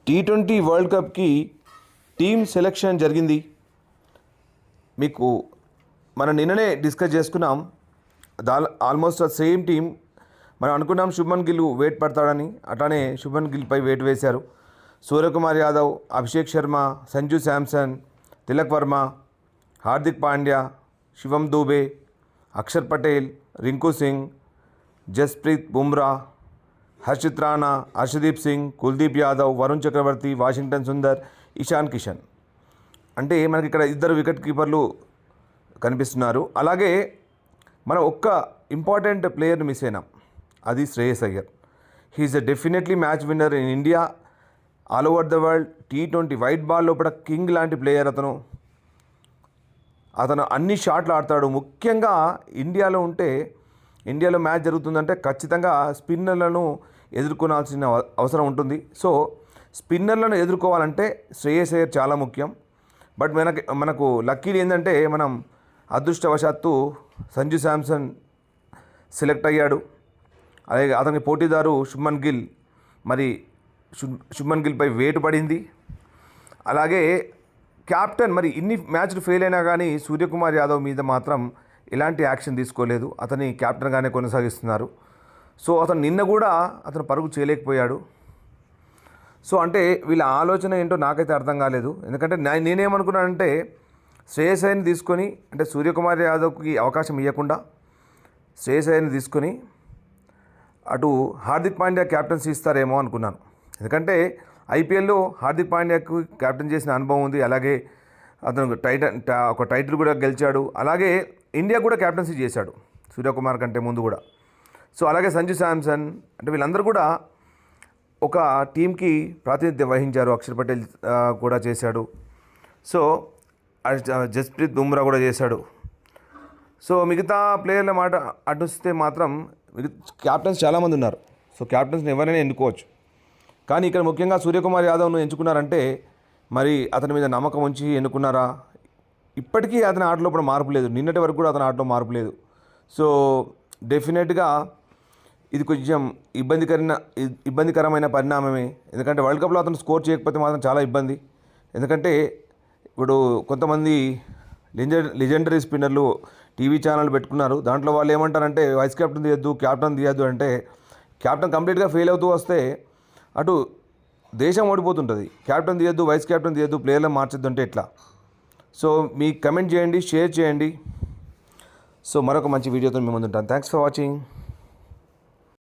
T20 world కప్కి team selection జరిగింది. మీకు మనం నిన్ననే డిస్కస్ చేసుకున్నాం. Almost same team. మనం అనుకున్నాం శుభ్మన్ గిల్ వెయిట్ పడతాడని, అట్లానే శుభ్మన్ గిల్పై వెయిట్ వేశారు. సూర్యకుమార్ యాదవ్, అభిషేక్ శర్మ, సంజు శాంసన్, తిలక్ వర్మ, హార్దిక్ పాండ్యా, శివం దూబే, అక్షర్ పటేల్, రింకు సింగ్, జస్ప్రీత్ బుమ్రా, హర్షిత్ రాణా, హర్షదీప్ సింగ్, కుల్దీప్ యాదవ్, వరుణ్ చక్రవర్తి, వాషింగ్టన్ సుందర్, ఇషాన్ కిషన్. అంటే మనకి ఇక్కడ ఇద్దరు వికెట్ కీపర్లు కనిపిస్తున్నారు. అలాగే మనం ఒక్క ఇంపార్టెంట్ ప్లేయర్ని మిస్ అయినాం, అది Shreyas Iyer. He's a definitely match winner in India, all over the world. T20 white ball లోపల కింగ్ లాంటి ప్లేయర్ అతను అన్ని షాట్లు ఆడతాడు. ముఖ్యంగా ఇండియాలో మ్యాచ్ జరుగుతుందంటే ఖచ్చితంగా స్పిన్నర్లను ఎదుర్కొనాల్సిన అవసరం ఉంటుంది. సో స్పిన్నర్లను ఎదుర్కోవాలంటే శ్రేయస్ అయ్యర్ చాలా ముఖ్యం. బట్ మనకు లక్కీలు ఏంటంటే మనం అదృష్టవశాత్తు సంజు శాంసన్ సెలెక్ట్ అయ్యాడు. అలాగే అతని పోటీదారు శుభ్మన్ గిల్, మరి శుభ్మన్ గిల్పై వేటు పడింది. అలాగే క్యాప్టెన్ మరి ఇన్ని మ్యాచ్లు ఫెయిల్ అయినా కానీ సూర్యకుమార్ యాదవ్ మీద మాత్రం ఎలాంటి యాక్షన్ తీసుకోలేదు. అతని క్యాప్టెన్గానే కొనసాగిస్తున్నారు. సో అతను నిన్న కూడా పరుగు చేయలేకపోయాడు. సో అంటే వీళ్ళ ఆలోచన ఏంటో నాకైతే అర్థం కాలేదు. ఎందుకంటే నేనేమనుకున్నానంటే శ్రేయస్ అయ్యర్ని తీసుకొని, అంటే సూర్యకుమార్ యాదవ్కి అవకాశం ఇవ్వకుండా శ్రేయస్ అయ్యర్ని తీసుకొని అటు హార్దిక్ పాండ్యా క్యాప్టెన్సీ ఇస్తారేమో అనుకున్నాను. ఎందుకంటే ఐపీఎల్లో హార్దిక్ పాండ్యాకు క్యాప్టెన్ చేసిన అనుభవం ఉంది. అలాగే అతను ఒక టైటిల్ కూడా గెలిచాడు. అలాగే ఇండియా కూడా క్యాప్టెన్సీ చేశాడు సూర్యకుమార్ కంటే ముందు కూడా. సో అలాగే సంజు శాంసన్, అంటే వీళ్ళందరూ కూడా ఒక టీంకి ప్రాతినిధ్యం వహించారు. అక్షర్ పటేల్ కూడా చేశాడు. సో జస్ప్రీత్ బుమ్రా కూడా చేశాడు. సో మిగతా ప్లేయర్ల మాట అటుస్తే మాత్రం క్యాప్టెన్స్ చాలామంది ఉన్నారు. సో క్యాప్టెన్స్ని ఎవరైనా ఎన్నుకోవచ్చు. కానీ ఇక్కడ ముఖ్యంగా సూర్యకుమార్ యాదవ్ను ఎంచుకున్నారంటే మరి అతని మీద నమ్మకం ఉంచి ఎన్నుకున్నారా? ఇప్పటికీ అతని ఆట లోపల మార్పు లేదు. నిన్నటి వరకు కూడా అతని ఆటలో మార్పు లేదు. సో డెఫినెట్గా ఇది కొంచెం ఇబ్బందికరమైన పరిణామమే. ఎందుకంటే వరల్డ్ కప్లో అతను స్కోర్ చేయకపోతే మాత్రం చాలా ఇబ్బంది. ఎందుకంటే ఇప్పుడు కొంతమంది లెజెండరీ స్పిన్నర్లు టీవీ ఛానల్ పెట్టుకున్నారు. దాంట్లో వాళ్ళు ఏమంటారంటే వైస్ కెప్టెన్ తీయద్దు, క్యాప్టెన్ తీయద్దు. అంటే క్యాప్టెన్ కంప్లీట్గా ఫెయిల్ అవుతూ వస్తే అటు దేశం ఓడిపోతుంటుంది. క్యాప్టెన్ తీయద్దు, వైస్ కెప్టెన్ తీయద్దు, ప్లేయర్లను మార్చొద్దు అంటే ఎట్లా? సో మీ కమెంట్ చేయండి, షేర్ చేయండి. సో మరొక మంచి వీడియోతో మేము ముందుంటాను. Thanks for watching.